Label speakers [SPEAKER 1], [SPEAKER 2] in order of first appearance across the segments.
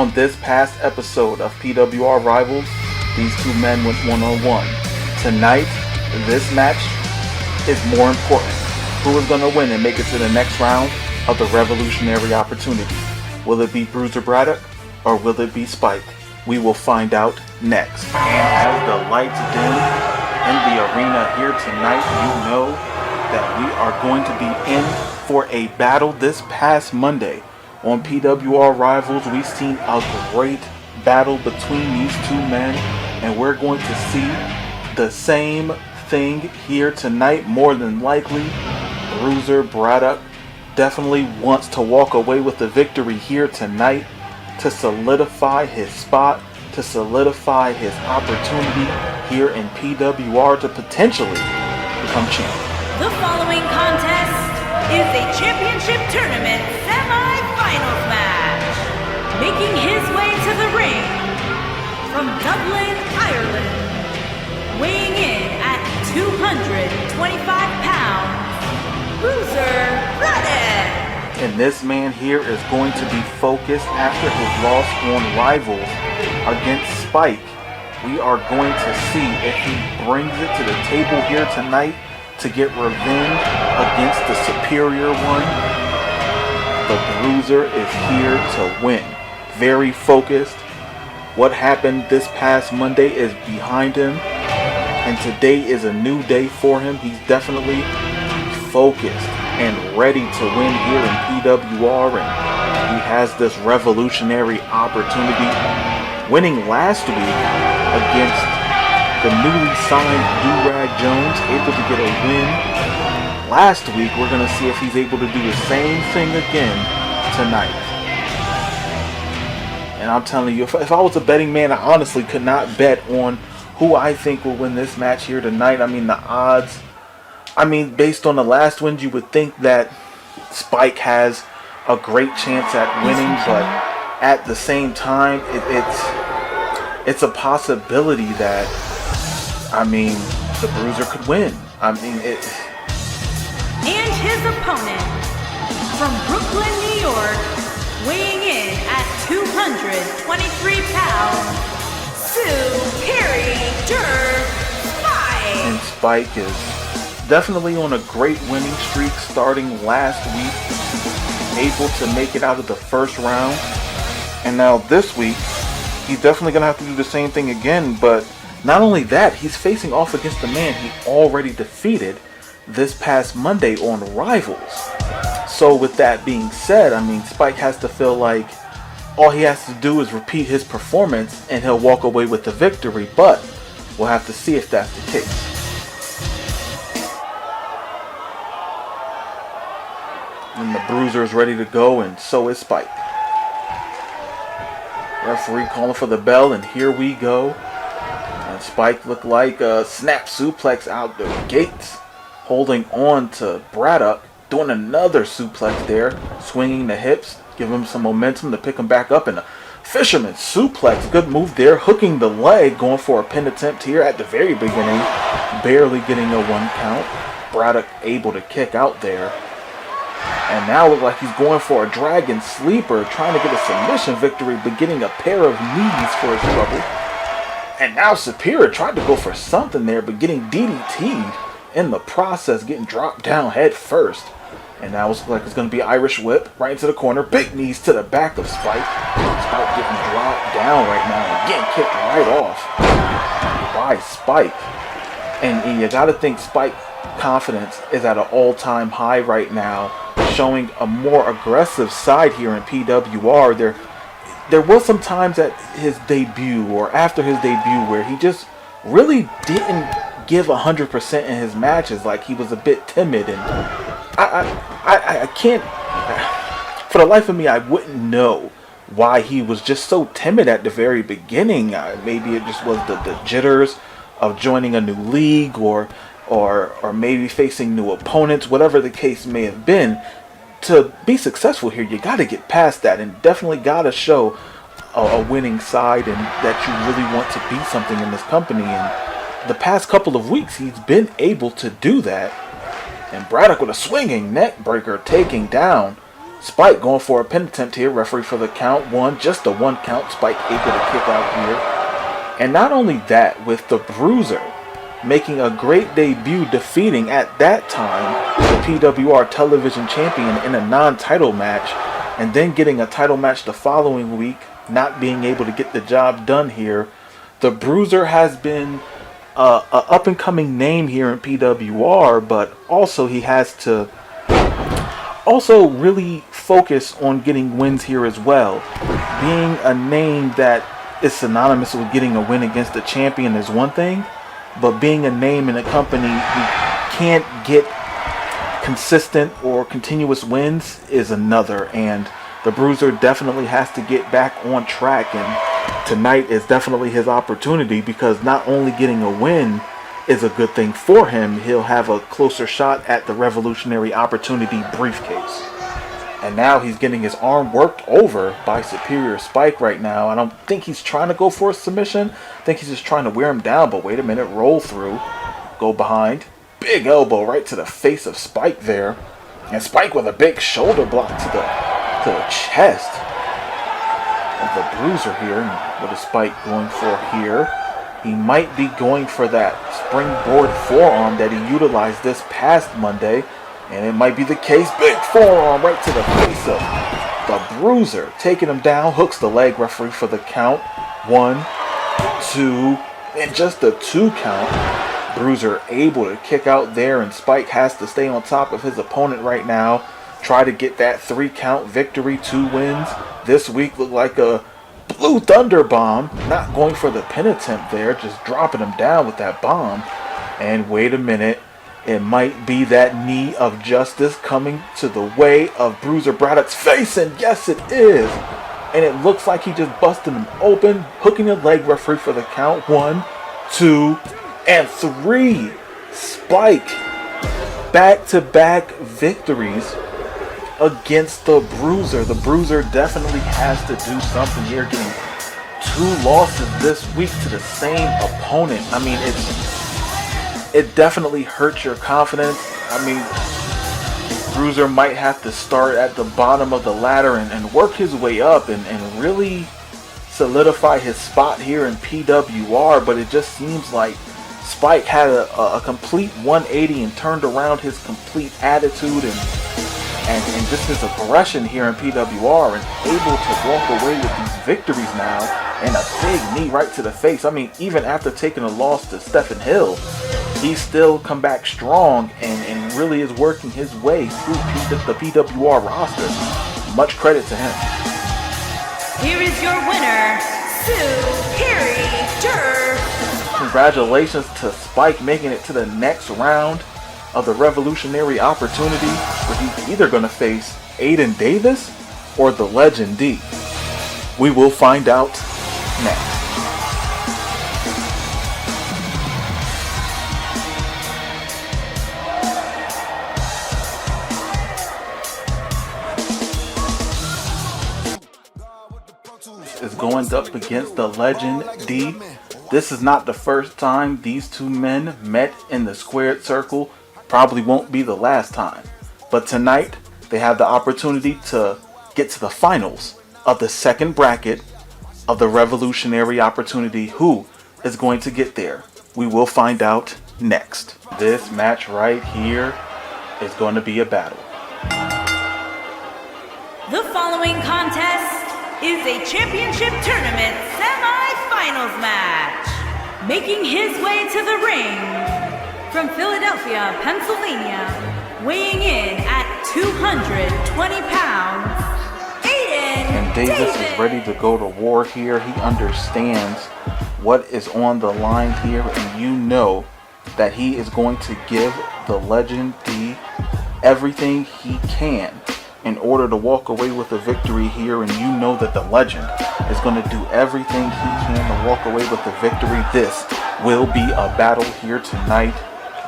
[SPEAKER 1] On this past episode of PWR Rivals, these two men went one-on-one. Tonight, this match is more important. Who is going to win and make it to the next round of the revolutionary opportunity? Will it be Bruiser Braddock or will it be Spike? We will find out next. And as the lights dim in the arena here tonight, you know that we are going to be in for a battle this past Monday. On PWR Rivals, we've seen a great battle between these two men, and we're going to see the same thing here tonight. More than likely, Bruiser Braddock definitely wants to walk away with the victory here tonight to solidify his spot, to solidify his opportunity here in PWR to potentially become champion.
[SPEAKER 2] The following contest is a championship tournament semi-finals match. Making his way to the ring from Dublin, Ireland, weighing in at 225 pounds, Bruiser Braddock.
[SPEAKER 1] And this man here is going to be focused after his loss on Rivals against Spike. We are going to see if he brings it to the table here tonight to get revenge against the superior one. The Bruiser is here to win. Very focused. What happened this past Monday is behind him, and today is a new day for him. He's definitely focused and ready to win here in PWR, and he has this revolutionary opportunity, winning last week against the newly signed Do-Rag Jones, able to get a win last week. We're going to see if he's able to do the same thing again tonight. And I'm telling you, if I was a betting man, I honestly could not bet on who I think will win this match here tonight. I mean, the odds, based on the last wins, you would think that Spike has a great chance at winning, but at the same time, it's a possibility that the Bruiser could win.
[SPEAKER 2] And his opponent, from Brooklyn, New York, weighing in at 223 pounds, Superior Spike.
[SPEAKER 1] And Spike is definitely on a great winning streak starting last week, able to make it out of the first round. And now this week, he's definitely going to have to do the same thing again, but not only that, he's facing off against the man he already defeated this past Monday on Rivals. So with that being said, Spike has to feel like all he has to do is repeat his performance and he'll walk away with the victory, but we'll have to see if that's the case. And the Bruiser is ready to go, and so is Spike. Referee calling for the bell, and here we go. And Spike looked like a snap suplex out the gates, holding on to Braddock, doing another suplex there, swinging the hips, give him some momentum to pick him back up, and a fisherman suplex, good move there, hooking the leg, going for a pin attempt here at the very beginning, barely getting a 1 count. Braddock able to kick out there. And now look like he's going for a dragon sleeper, trying to get a submission victory, but getting a pair of knees for his trouble. And now Superior tried to go for something there, but getting DDT'd in the process, getting dropped down head first. And now it's like it's going to be Irish whip right into the corner. Big knees to the back of Spike. Spike getting dropped down right now and getting kicked right off by Spike. And you got to think Spike confidence is at an all-time high right now, showing a more aggressive side here in PWR. There was some times at his debut or after his debut where he just really didn't give 100% in his matches. Like, he was a bit timid, and I can't, for the life of me, I wouldn't know why he was just so timid at the very beginning. Maybe it just was the jitters of joining a new league, or maybe facing new opponents, whatever the case may have been. To be successful here, you got to get past that, and definitely got to show a winning side, and that you really want to be something in this company. And the past couple of weeks, he's been able to do that. And Braddock with a swinging neck breaker, taking down Spike going for a pin attempt here. Referee for the count. Just the one count. Spike able to kick out here. And not only that, with the Bruiser making a great debut, defeating at that time the PWR television champion in a non-title match, and then getting a title match the following week, not being able to get the job done here. The Bruiser has been a up-and-coming name here in PWR, but also he has to also really focus on getting wins here as well. Being a name that is synonymous with getting a win against the champion is one thing, but being a name in a company who can't get consistent or continuous wins is another. And the Bruiser definitely has to get back on track, and tonight is definitely his opportunity, because not only getting a win is a good thing for him, he'll have a closer shot at the Revolutionary Opportunity briefcase. And now he's getting his arm worked over by Superior Spike right now. I don't think he's trying to go for a submission. I think he's just trying to wear him down. But wait a minute. Roll through. Go behind. Big elbow right to the face of Spike there. And Spike with a big shoulder block to the chest of the Bruiser here. And what is Spike going for here? He might be going for that springboard forearm that he utilized this past Monday. And it might be the case. Big forearm right to the face of the Bruiser. Taking him down. Hooks the leg. Referee for the count. 1, 2, and just a 2 count. Bruiser able to kick out there. And Spike has to stay on top of his opponent right now. Try to get that 3 count victory. 2 wins. This week looked like a Blue Thunder bomb. Not going for the pin attempt there. Just dropping him down with that bomb. And wait a minute. It might be that knee of justice coming to the way of Bruiser Braddock's face, and yes it is. And it looks like he just busted him open, hooking the leg. Referee for the count. 1, 2, and 3. Spike back-to-back victories against the Bruiser. The Bruiser definitely has to do something here, getting 2 losses this week to the same opponent. I mean, it definitely hurts your confidence. I mean, Bruiser might have to start at the bottom of the ladder and work his way up and really solidify his spot here in PWR. But it just seems like Spike had a complete 180 and turned around his complete attitude and just his aggression here in PWR, and able to walk away with these victories now, and a big knee right to the face. I mean, even after taking a loss to Stephen Hill, he's still come back strong and really is working his way through the PWR roster. Much credit to him.
[SPEAKER 2] Here is your winner, Superior.
[SPEAKER 1] Congratulations to Spike making it to the next round of the Revolutionary Opportunity, where he's either going to face Aiden Davis or the Legend D. We will find out next. Is going up against the Legend D. This is not the first time these two men met in the squared circle. Probably won't be the last time. But tonight, they have the opportunity to get to the finals of the second bracket of the Revolutionary Opportunity. Who is going to get there? We will find out next. This match right here is going to be a battle.
[SPEAKER 2] The following contest is a championship tournament semi-finals match. Making his way to the ring from Philadelphia, Pennsylvania, weighing in at 220 pounds, Aiden
[SPEAKER 1] And Davis is ready to go to war here. He understands what is on the line here, and you know that he is going to give the Legend D everything he can in order to walk away with a victory here, and you know that the Legend is going to do everything he can to walk away with the victory. This will be a battle here tonight.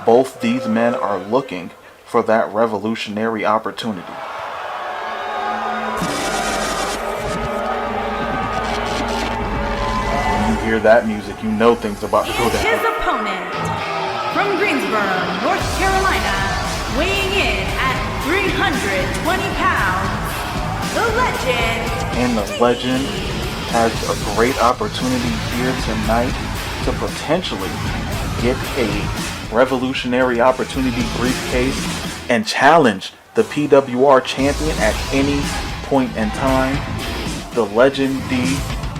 [SPEAKER 1] Both these men are looking for that revolutionary opportunity. When you hear that music, you know things are about to go down.
[SPEAKER 2] His opponent from Greensboro, North Carolina, weighing in at 320 pounds, Legend.
[SPEAKER 1] And the Legend has a great opportunity here tonight to potentially get a revolutionary opportunity briefcase and challenge the PWR champion at any point in time. The Legend D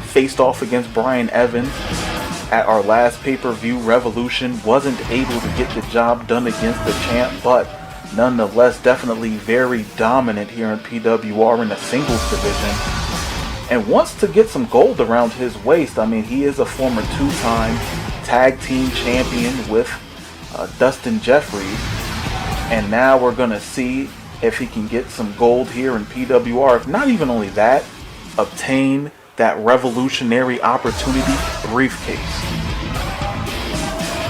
[SPEAKER 1] faced off against Brian Evans at our last pay-per-view. Revolution wasn't able to get the job done against the champ, but nonetheless definitely very dominant here in PWR in the singles division, and wants to get some gold around his waist. I mean, he is a former two-time tag team champion with Dustin Jeffries, and now we're gonna see if he can get some gold here in PWR. If not even only that, obtain that revolutionary opportunity briefcase.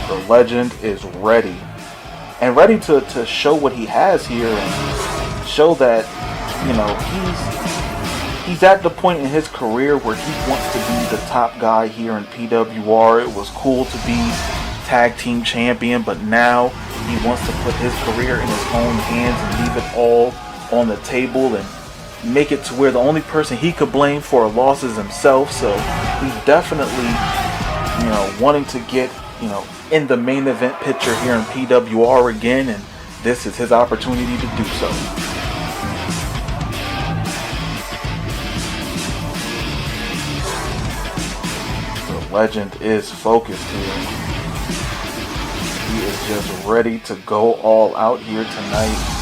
[SPEAKER 1] The Legend is ready, and ready to show what he has here and show that, you know, he's at the point in his career where he wants to be the top guy here in PWR. It was cool to be tag team champion, but now he wants to put his career in his own hands and leave it all on the table and make it to where the only person he could blame for a loss is himself. So he's definitely, you know, wanting to get, you know, in the main event picture here in PWR again, and this is his opportunity to do so. The Legend is focused here. He is just ready to go all out here tonight.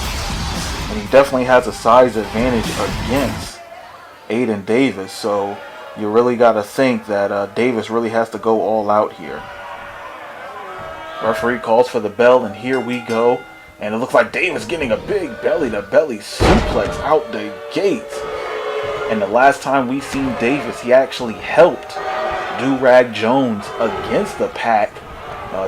[SPEAKER 1] And he definitely has a size advantage against Aiden Davis. So you really got to think that Davis really has to go all out here. Referee calls for the bell, and here we go. And it looks like Davis getting a big belly-to-belly suplex out the gate. And the last time we seen Davis, he actually helped Do-Rag Jones against the Pack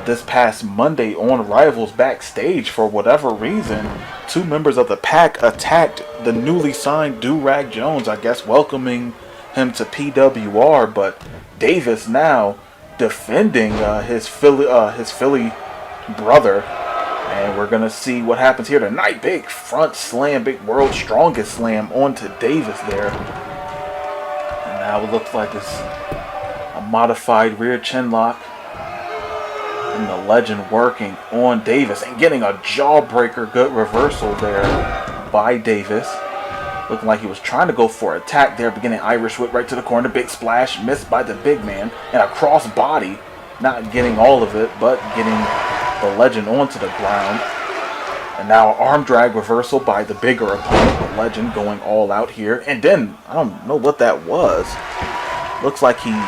[SPEAKER 1] this past Monday on Rivals backstage. For whatever reason, two members of the Pack attacked the newly signed Do-Rag Jones, I guess welcoming him to PWR. But Davis now defending his Philly brother, and we're gonna see what happens here tonight. Big front slam, big world's strongest slam onto Davis there, and now it looks like it's a modified rear chin lock. And the Legend working on Davis and getting a jawbreaker. Good reversal there by Davis. Looking like he was trying to go for an attack there. Beginning Irish whip right to the corner. Big splash. Missed by the big man. And a cross body. Not getting all of it, but getting the Legend onto the ground. And now arm drag reversal by the bigger opponent. The Legend going all out here. And then, I don't know what that was. Looks like he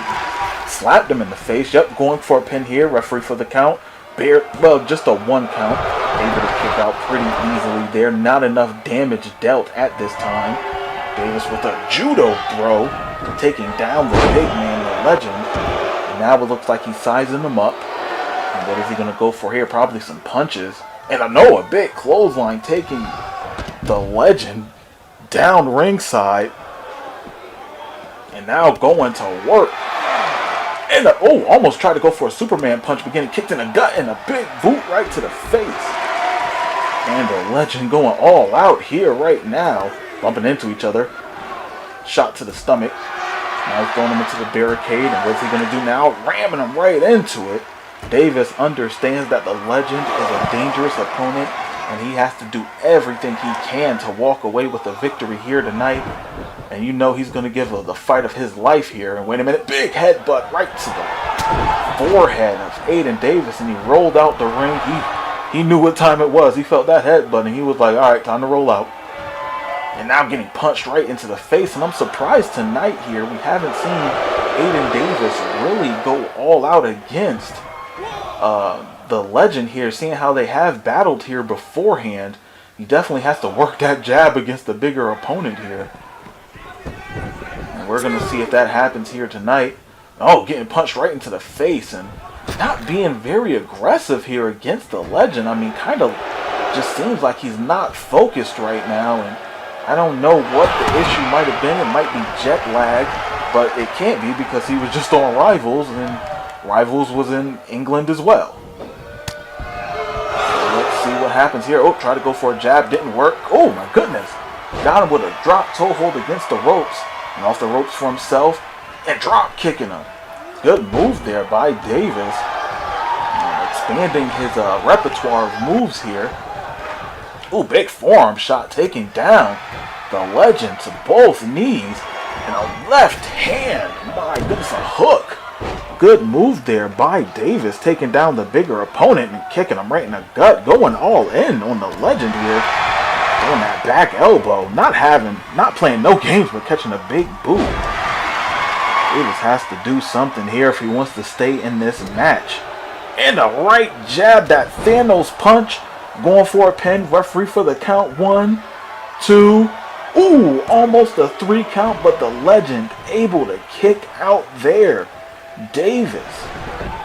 [SPEAKER 1] slapped him in the face. Yep, going for a pin here. Referee for the count. Well, just a 1 count. Able to kick out pretty easily there. Not enough damage dealt at this time. Davis with a judo throw, taking down the big man, the Legend. And now it looks like he's sizing him up. And what is he going to go for here? Probably some punches. And I know a big clothesline, taking the Legend down ringside. And now going to work. And almost tried to go for a Superman punch, beginning kicked in the gut and a big boot right to the face. And the Legend going all out here right now, bumping into each other. Shot to the stomach. Now he's throwing him into the barricade, and what's he going to do now? Ramming him right into it. Davis understands that the Legend is a dangerous opponent, and he has to do everything he can to walk away with a victory here tonight. And you know he's going to give the fight of his life here. And wait a minute, big headbutt right to the forehead of Aiden Davis, and he rolled out the ring. He knew what time it was. He felt that headbutt, and he was like, all right, time to roll out. And now getting punched right into the face. And I'm surprised tonight here we haven't seen Aiden Davis really go all out against the Legend here, seeing how they have battled here beforehand. He definitely has to work that jab against the bigger opponent here. And we're going to see if that happens here tonight. Oh, getting punched right into the face and not being very aggressive here against the Legend. I mean, kind of just seems like he's not focused right now, and I don't know what the issue might have been. It might be jet lag, but it can't be because he was just on Rivals, and Rivals was in England as well. So let's see what happens here. Oh, try to go for a jab, didn't work. Oh my goodness. Got him with a drop toe hold against the ropes. And off the ropes for himself. And drop kicking him. Good move there by Davis. Expanding his repertoire of moves here. Ooh, big forearm shot taking down the legend to both knees. And a left hand. My goodness, a hook. Good move there by Davis, taking down the bigger opponent and kicking him right in the gut. Going all in on the legend here. Doing that back elbow. Not playing no games, but catching a big boot. Davis has to do something here if he wants to stay in this match. And a right jab, that Thanos punch. Going for a pin. Referee for the count. 1, 2. Ooh, almost a 3 count, but the legend able to kick out there. Davis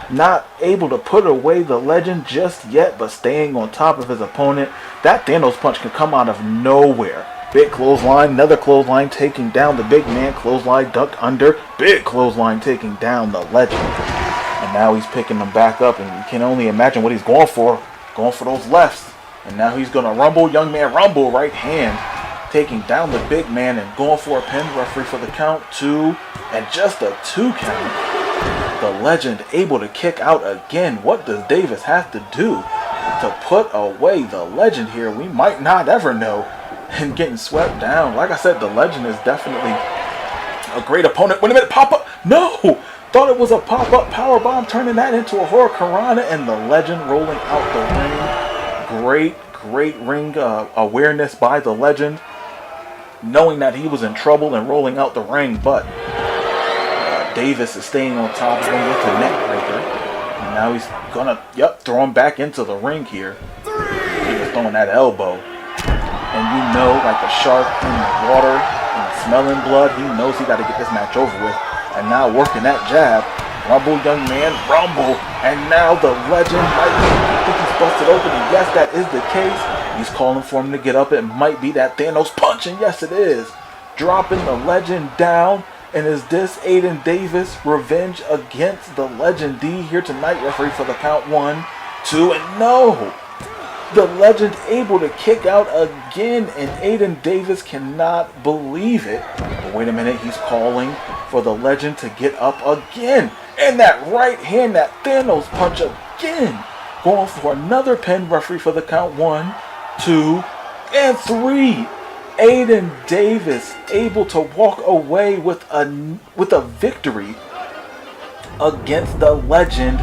[SPEAKER 1] not able to put away the legend just yet, but staying on top of his opponent. That Thanos punch can come out of nowhere. Big clothesline, another clothesline taking down the big man. Clothesline ducked under. Big clothesline taking down the legend. And now he's picking them back up, and you can only imagine what he's going for. Going for those lefts. And now he's going to rumble. Young man rumble, right hand. Taking down the big man and going for a pin. Referee for the count. 2. And just a 2 count. The legend able to kick out again. What does Davis have to do to put away the legend here? We might not ever know. And getting swept down. Like I said, the legend is definitely a great opponent. Wait a minute, pop-up. No! Thought it was a pop-up powerbomb, turning that into a Hurricanrana, and the legend rolling out the ring. Great ring awareness by the legend. Knowing that he was in trouble and rolling out the ring, but Davis is staying on top of him with the neck breaker. And now he's gonna, throw him back into the ring here. Davis throwing that elbow. And you know, like a shark in the water and smelling blood, he knows he got to get this match over with. And now working that jab. Rumble, young man, rumble. And now the legend might think he's busted open. And yes, that is the case. He's calling for him to get up. It might be that Thanos punch. And yes, it is. Dropping the legend down. And is this Aiden Davis revenge against the legend D here tonight? Referee for the count. 1, 2, and no! The legend able to kick out again, and Aiden Davis cannot believe it. But wait a minute, he's calling for the legend to get up again. And that right hand, that Thanos punch again. Going for another pin. Referee for the count. 1, 2, and 3. Aiden Davis able to walk away with a victory against the legend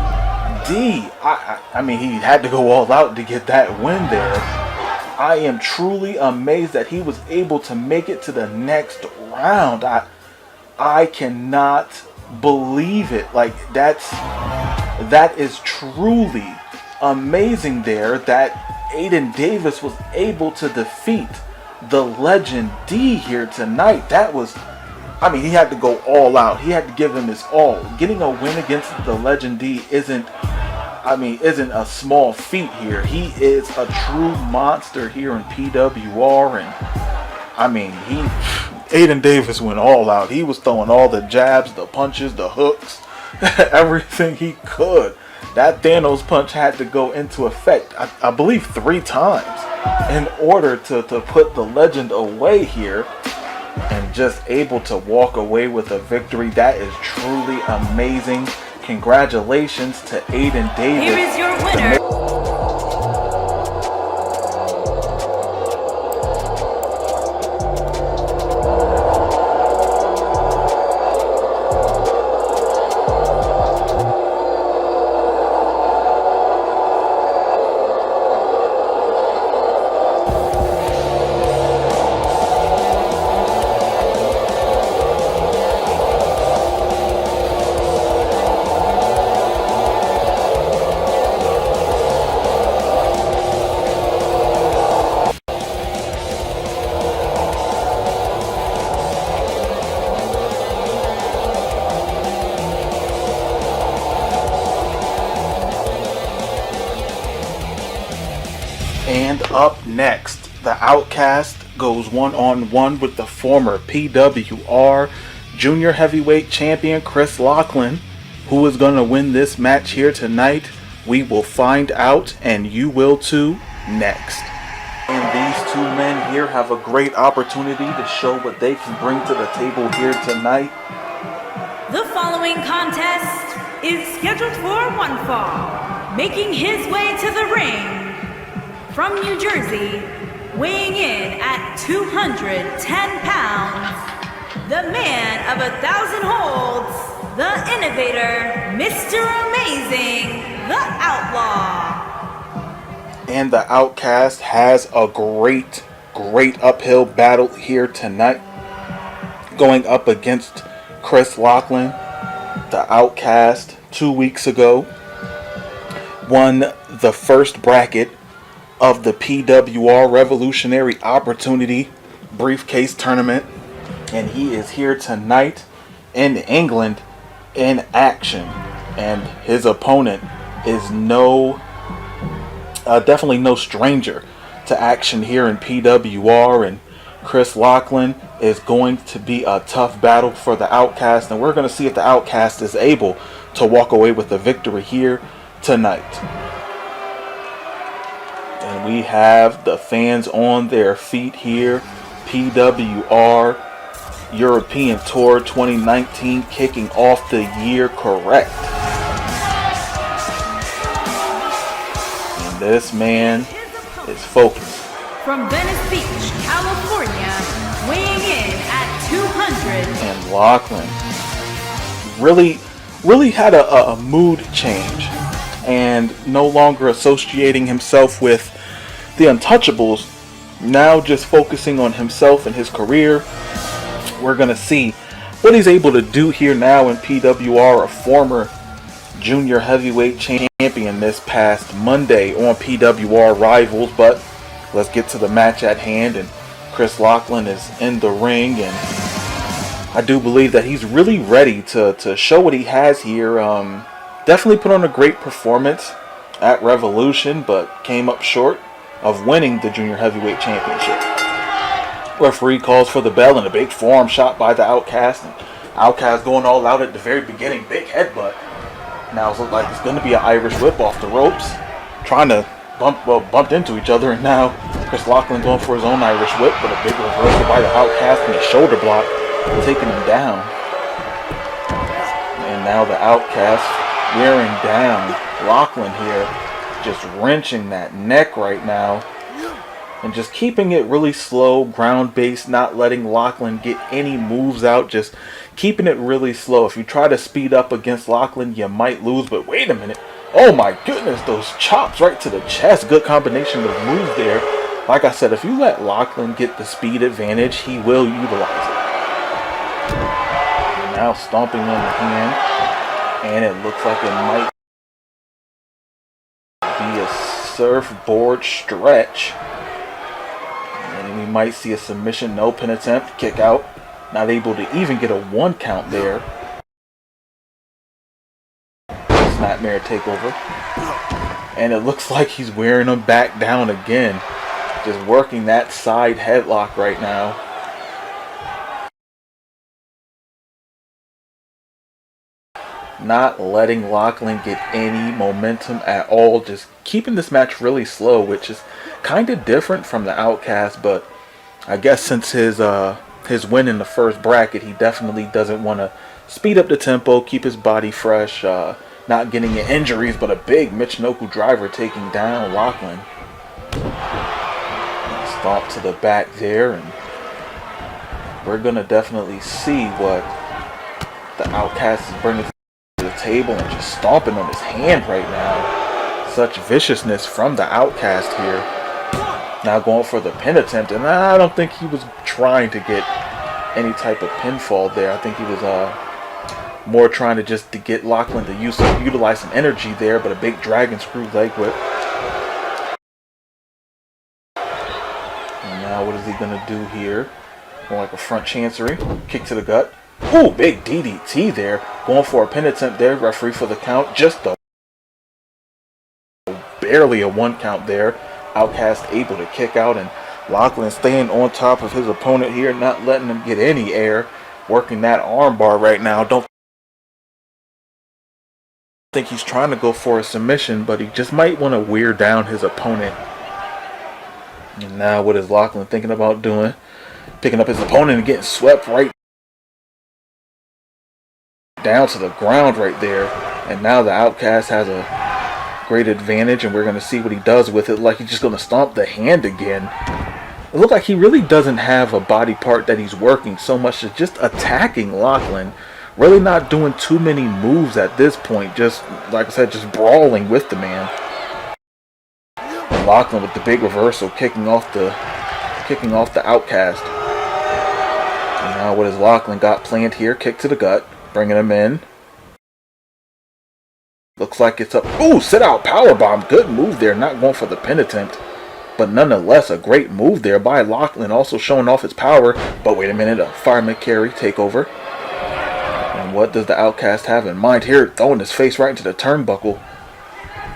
[SPEAKER 1] D. I mean, he had to go all out to get that win there. I am truly amazed that he was able to make it to the next round. I cannot believe it. Like, that is truly amazing there, that Aiden Davis was able to defeat the legend D here tonight. That was, I mean, he had to go all out. He had to give him his all. Getting a win against the legend D isn't a small feat here. He is a true monster here in PWR, and I mean, Aiden Davis went all out. He was throwing all the jabs, the punches, the hooks, everything he could. That Thanos punch had to go into effect, I believe 3 times in order to put the legend away here, and just able to walk away with a victory. That is truly amazing. Congratulations to Aiden Davis.
[SPEAKER 2] Here is your winner.
[SPEAKER 1] And up next, the Outcast goes one-on-one with the former PWR Junior Heavyweight Champion Chris Lachlan. Who is going to win this match here tonight? We will find out, and you will too, next. And these two men here here have a great opportunity to show what they can bring to the table here tonight.
[SPEAKER 2] The following contest is scheduled for one fall. Making his way to the ring from New Jersey, weighing in at 210 pounds, the man of 1,000 holds, the innovator, Mr. Amazing, the Outlaw.
[SPEAKER 1] And the Outcast has a great uphill battle here tonight, going up against Chris Lachlan. The Outcast 2 weeks ago won the first bracket of the PWR Revolutionary Opportunity Briefcase Tournament, and he is here tonight in England in action. And his opponent is definitely no stranger to action here in PWR, and Chris Lachlan is going to be a tough battle for the Outcast, and we're going to see if the Outcast is able to walk away with the victory here tonight. And we have the fans on their feet here. PWR European Tour 2019 kicking off the year correct. And this man is focused.
[SPEAKER 2] From Venice Beach, California, weighing in at 200.
[SPEAKER 1] And Lachlan really had a mood change, and no longer associating himself with the Untouchables, now just focusing on himself and his career. We're going to see what he's able to do here now in PWR, a former junior heavyweight champion this past Monday on PWR Rivals. But let's get to the match at hand, and Chris Lachlan is in the ring, and I do believe that he's really ready to show what he has here. Definitely put on a great performance at Revolution, but came up short of winning the Junior Heavyweight Championship. Referee calls for the bell, and a big forearm shot by the Outcast. And Outcast going all out at the very beginning. Big headbutt. Now it looks like it's going to be an Irish whip off the ropes. Trying to bumped into each other, and now Chris Lachlan going for his own Irish whip, but a big reversal by the Outcast and a shoulder block, taking him down. And now the Outcast wearing down Lachlan here, just wrenching that neck right now, and just keeping it really slow, ground based, not letting Lachlan get any moves out, just keeping it really slow. If you try to speed up against Lachlan, you might lose. But wait a minute, oh my goodness, those chops right to the chest. Good combination of moves there. Like I said, if you let Lachlan get the speed advantage, he will utilize it. And now stomping on the hand, and it looks like it might be a surfboard stretch. And we might see a submission, no pin attempt, kick out. Not able to even get a 1 count there. Snapmare takeover. And it looks like he's wearing him back down again. Just working that side headlock right now. Not letting Lachlan get any momentum at all. Just keeping this match really slow, which is kind of different from the Outcast. But I guess since his win in the first bracket, he definitely doesn't want to speed up the tempo, keep his body fresh, not getting any injuries. But a big Michinoku driver taking down Lachlan. Stomp to the back there, and we're going to definitely see what the Outcast is bringing to the table, and just stomping on his hand right now. Such viciousness from the Outcast here. Now going for the pin attempt, and I don't think he was trying to get any type of pinfall there. I think he was more trying to get Lachlan to utilize some energy there, but a big dragon screw leg whip. And now what is he going to do here? More like a front chancery. Kick to the gut. Ooh, big DDT there. Going for a pin attempt there. Referee for the count. Just barely a 1 count there. Outcast able to kick out, and Lachlan staying on top of his opponent here, not letting him get any air. Working that arm bar right now. Don't think he's trying to go for a submission, but he just might want to wear down his opponent. And now what is Lachlan thinking about doing? Picking up his opponent and getting swept right down to the ground right there. And now the Outcast has a great advantage, and we're going to see what he does with it. Like he's just going to stomp the hand again. It looks like he really doesn't have a body part that he's working so much as just attacking Lachlan. Really not doing too many moves at this point. Just, like I said, just brawling with the man. And Lachlan with the big reversal, kicking off the Outcast. And now what has Lachlan got planned here? Kick to the gut, bringing him in. Looks like it's up. Ooh, sit out powerbomb. Good move there. Not going for the pin attempt. But nonetheless, a great move there by Lachlan, also showing off his power. But wait a minute, a fireman carry takeover. And what does the Outcast have in mind here? Throwing his face right into the turnbuckle.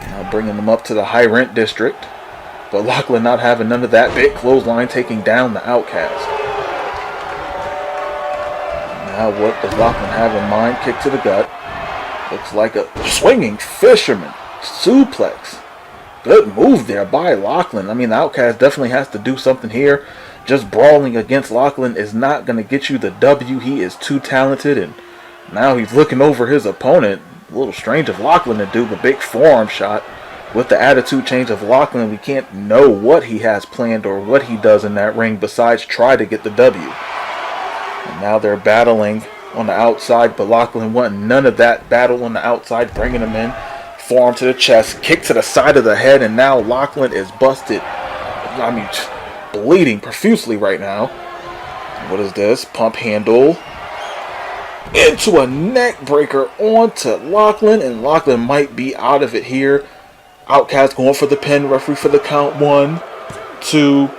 [SPEAKER 1] Now bringing him up to the high rent district. But Lachlan not having none of that. Big clothesline taking down the Outcast. Now what does Lachlan have in mind? Kick to the gut. Looks like a swinging fisherman suplex. Good move there by Lachlan. I mean, the Outcast definitely has to do something here. Just brawling against Lachlan is not going to get you the W. He is too talented, and now he's looking over his opponent. A little strange of Lachlan to do, but big forearm shot. With the attitude change of Lachlan, we can't know what he has planned or what he does in that ring besides try to get the W. And now they're battling on the outside, but Lachlan wanting none of that battle on the outside, bringing him in. Forearm to the chest, kick to the side of the head, and now Lachlan is busted. I mean, bleeding profusely right now. What is this? Pump handle. Into a neck breaker onto Lachlan, and Lachlan might be out of it here. Outcast going for the pin, referee for the count. 1, 2,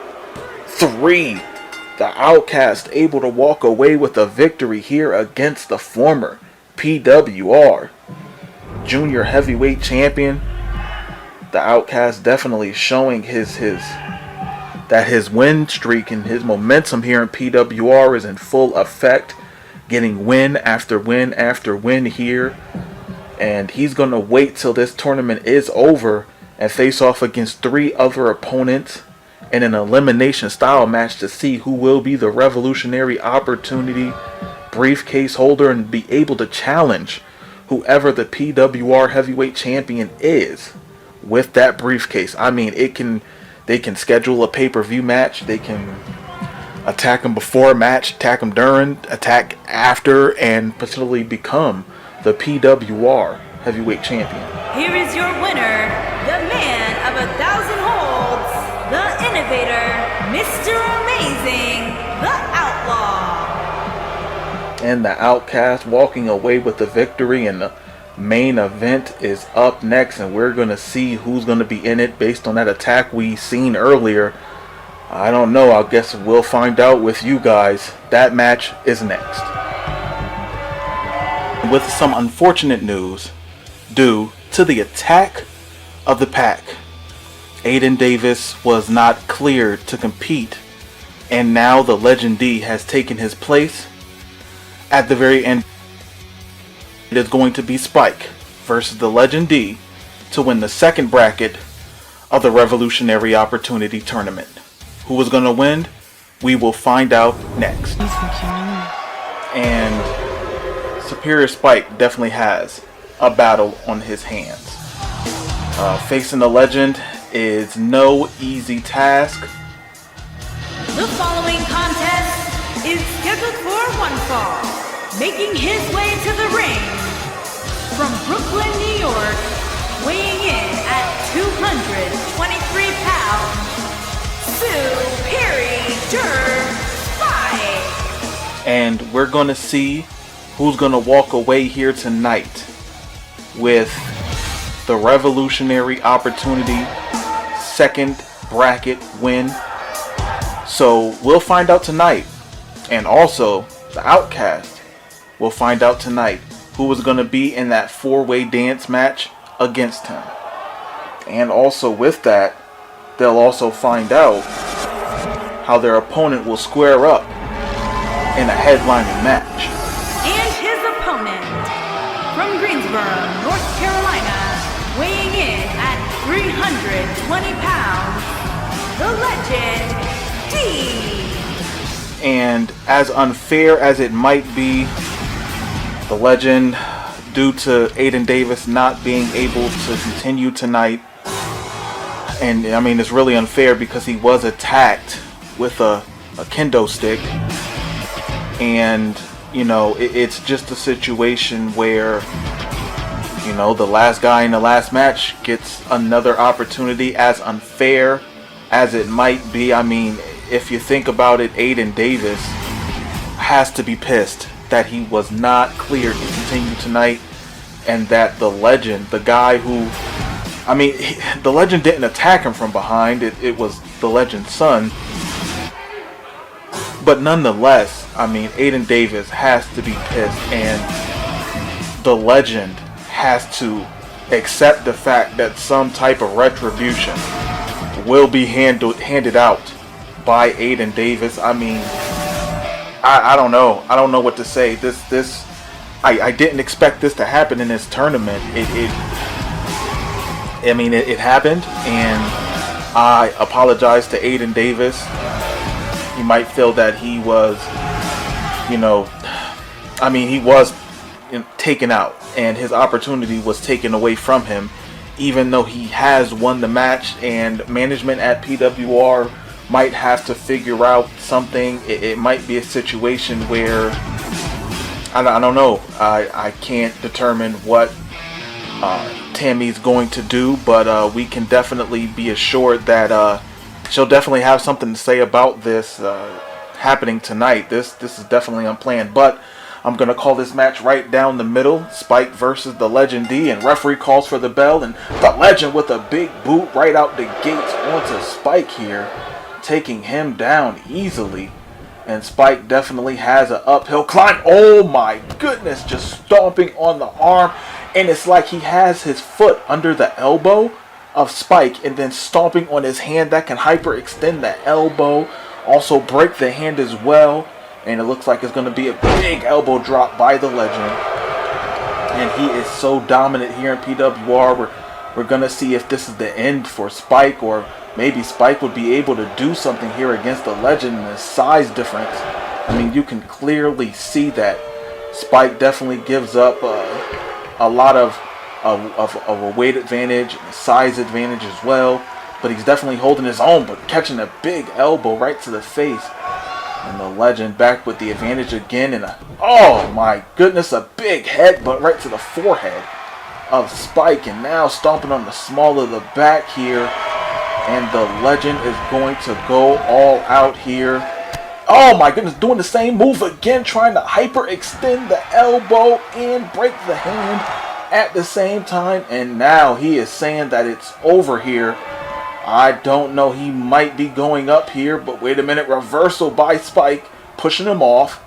[SPEAKER 1] 3. The Outcast able to walk away with a victory here against the former PWR Junior Heavyweight Champion. The Outcast definitely showing his win streak and his momentum here in PWR is in full effect. Getting win after win after win here. And he's going to wait till this tournament is over and face off against 3 other opponents in an elimination style match to see who will be the Revolutionary Opportunity briefcase holder and be able to challenge whoever the PWR Heavyweight Champion is with that briefcase. I mean, they can schedule a pay-per-view match. They can attack him before a match, attack him during, attack after, and potentially become the PWR Heavyweight Champion.
[SPEAKER 2] Here is your winner, the man of 1,000 holds, the innovator, Mr. Amazing, the Outlaw.
[SPEAKER 1] And the Outcast walking away with the victory, and the main event is up next, and we're going to see who's going to be in it based on that attack we seen earlier. I don't know. I guess we'll find out with you guys. That match is next. With some unfortunate news due to the attack of the pack, Aiden Davis was not cleared to compete, and now the Legend D has taken his place. At the very end, it is going to be Spike versus the Legend D to win the second bracket of the Revolutionary Opportunity Tournament. Who is going to win? We will find out next. And Superior Spike definitely has a battle on his hands. Facing the Legend is no easy task.
[SPEAKER 2] The following contest is scheduled for one fall. Making his way to the ring from Brooklyn, New York, weighing in at 223 pounds, Superior Spike.
[SPEAKER 1] And we're going to see who's going to walk away here tonight with the Revolutionary Opportunity second bracket win. So we'll find out tonight. And also, the Outcast will find out tonight who is going to be in that 4-way dance match against him. And also with that, they'll also find out how their opponent will square up in a headlining match.
[SPEAKER 2] And his opponent, from Greensboro, North Carolina, weighing in at 320 pounds, the Legend, D.
[SPEAKER 1] And as unfair as it might be, the Legend, due to Aiden Davis not being able to continue tonight, and I mean it's really unfair because he was attacked with a kendo stick, and you know it's just a situation where, you know, the last guy in the last match gets another opportunity. As unfair as it might be, I mean, if you think about it, Aiden Davis has to be pissed that he was not cleared to continue tonight, and that the Legend, the guy who, I mean, the Legend didn't attack him from behind, it was the Legend's son. But nonetheless, I mean, Aiden Davis has to be pissed, and the Legend has to accept the fact that some type of retribution will be handed out by Aiden Davis. I mean, I don't know. I don't know what to say. I didn't expect this to happen in this tournament. It happened, and I apologize to Aiden Davis. You might feel that he was, you know, I mean, he was taken out, and his opportunity was taken away from him, even though he has won the match, and management at PWR might have to figure out something. It might be a situation where I don't know. I can't determine what Tammy's going to do, but we can definitely be assured that she'll definitely have something to say about this happening tonight. This is definitely unplanned, but I'm going to call this match right down the middle. Spike versus the Legend D, and referee calls for the bell, and the Legend with a big boot right out the gates onto Spike here, taking him down easily. And Spike definitely has an uphill climb. Oh my goodness, just stomping on the arm, and it's like he has his foot under the elbow of Spike and then stomping on his hand. That can hyperextend the elbow, also break the hand as well. And it looks like it's going to be a big elbow drop by the Legend. And he is so dominant here in PWR. We're going to see if this is the end for Spike, or maybe Spike would be able to do something here against the Legend and the size difference. I mean, you can clearly see that Spike definitely gives up a lot of a weight advantage and a size advantage as well. But he's definitely holding his own, but catching a big elbow right to the face. And the Legend back with the advantage again, and oh my goodness, a big headbutt right to the forehead of Spike, and now stomping on the small of the back here, and the Legend is going to go all out here. Oh my goodness, doing the same move again, trying to hyperextend the elbow and break the hand at the same time, and now he is saying that it's over here. I don't know, he might be going up here, but wait a minute, reversal by Spike, pushing him off,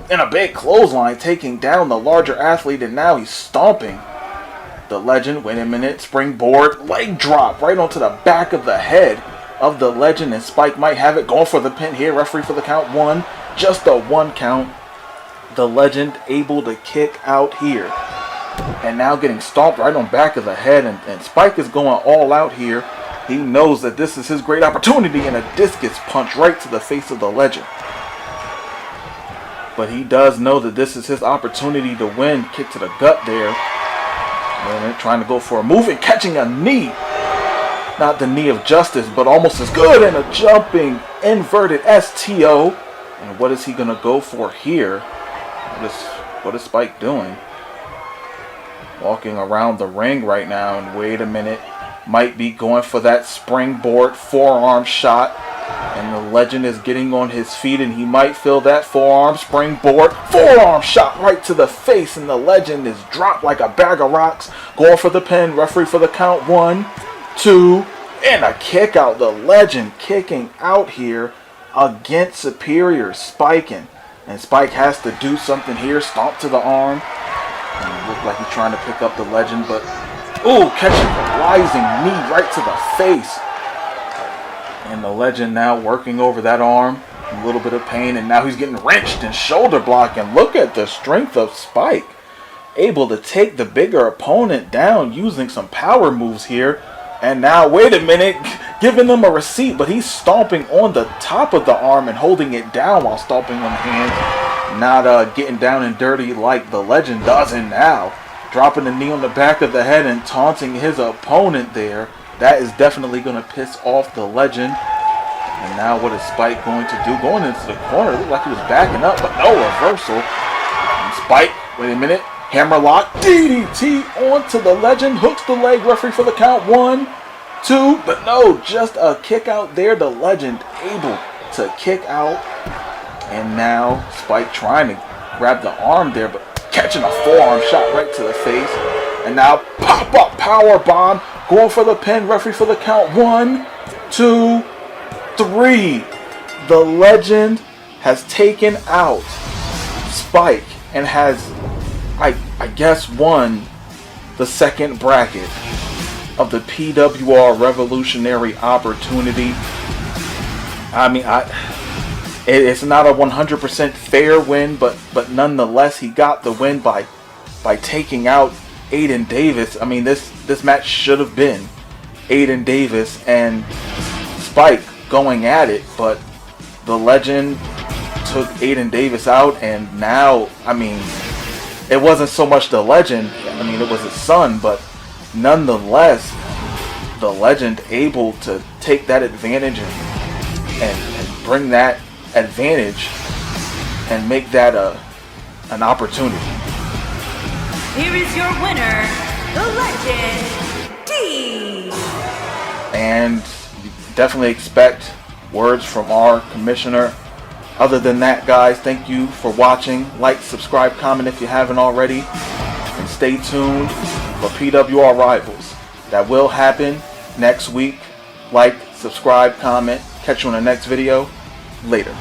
[SPEAKER 1] and a big clothesline taking down the larger athlete, and now he's stomping the Legend. Wait a minute, springboard, leg drop right onto the back of the head of the Legend, and Spike might have it, going for the pin here, referee for the count, one, just a one count. The Legend able to kick out here, and now getting stomped right on back of the head, and Spike is going all out here. He knows that this is his great opportunity, and a discus punch right to the face of the Legend. But he does know that this is his opportunity to win. Kick to the gut there. And trying to go for a move and catching a knee. Not the knee of justice, but almost as good. And a jumping inverted STO. And what is he going to go for here? What is Spike doing? Walking around the ring right now, and wait a minute. Might be going for that springboard forearm shot, and the Legend is getting on his feet, and he might feel that forearm springboard forearm shot right to the face, and the Legend is dropped like a bag of rocks, going for the pin. Referee for the count, 1, 2, and a kick out. The Legend kicking out here against Superior spiking, and Spike has to do something here. Stomp to the arm, and it looked like he's trying to pick up the Legend, but ooh, catching the rising knee right to the face. And the Legend now working over that arm. A little bit of pain, and now he's getting wrenched and shoulder block. And look at the strength of Spike. Able to take the bigger opponent down using some power moves here. And now, wait a minute, giving them a receipt, but he's stomping on the top of the arm and holding it down while stomping on the hands. Not getting down and dirty like the legend does, and now dropping the knee on the back of the head and taunting his opponent there. That is definitely going to piss off the legend. And now what is Spike going to do? Going into the corner. It looked like he was backing up, but no reversal. And Spike, wait a minute. Hammerlock, DDT onto the legend. Hooks the leg, referee for the count. 1, 2, but no, just a kick out there. The legend able to kick out. And now Spike trying to grab the arm there, but catching a forearm shot right to the face. And now pop-up power bomb. Going for the pin, referee for the count. 1, 2, 3. The legend has taken out Spike and has, I guess, won the second bracket of the PWR Revolutionary Opportunity. I mean, it's not a 100% fair win, but nonetheless, he got the win by taking out Aiden Davis. I mean, this match should have been Aiden Davis and Spike going at it, but the legend took Aiden Davis out, and now, I mean, it wasn't so much the legend, I mean, it was his son, but nonetheless, the legend able to take that advantage and bring that advantage and make that an opportunity.
[SPEAKER 2] Here is your winner, the legend, D.
[SPEAKER 1] And definitely expect words from our commissioner. Other than that, guys, thank you for watching. Like, subscribe, comment if you haven't already. And stay tuned for PWR Rivals. That will happen next week. Like, subscribe, comment. Catch you in the next video. Later.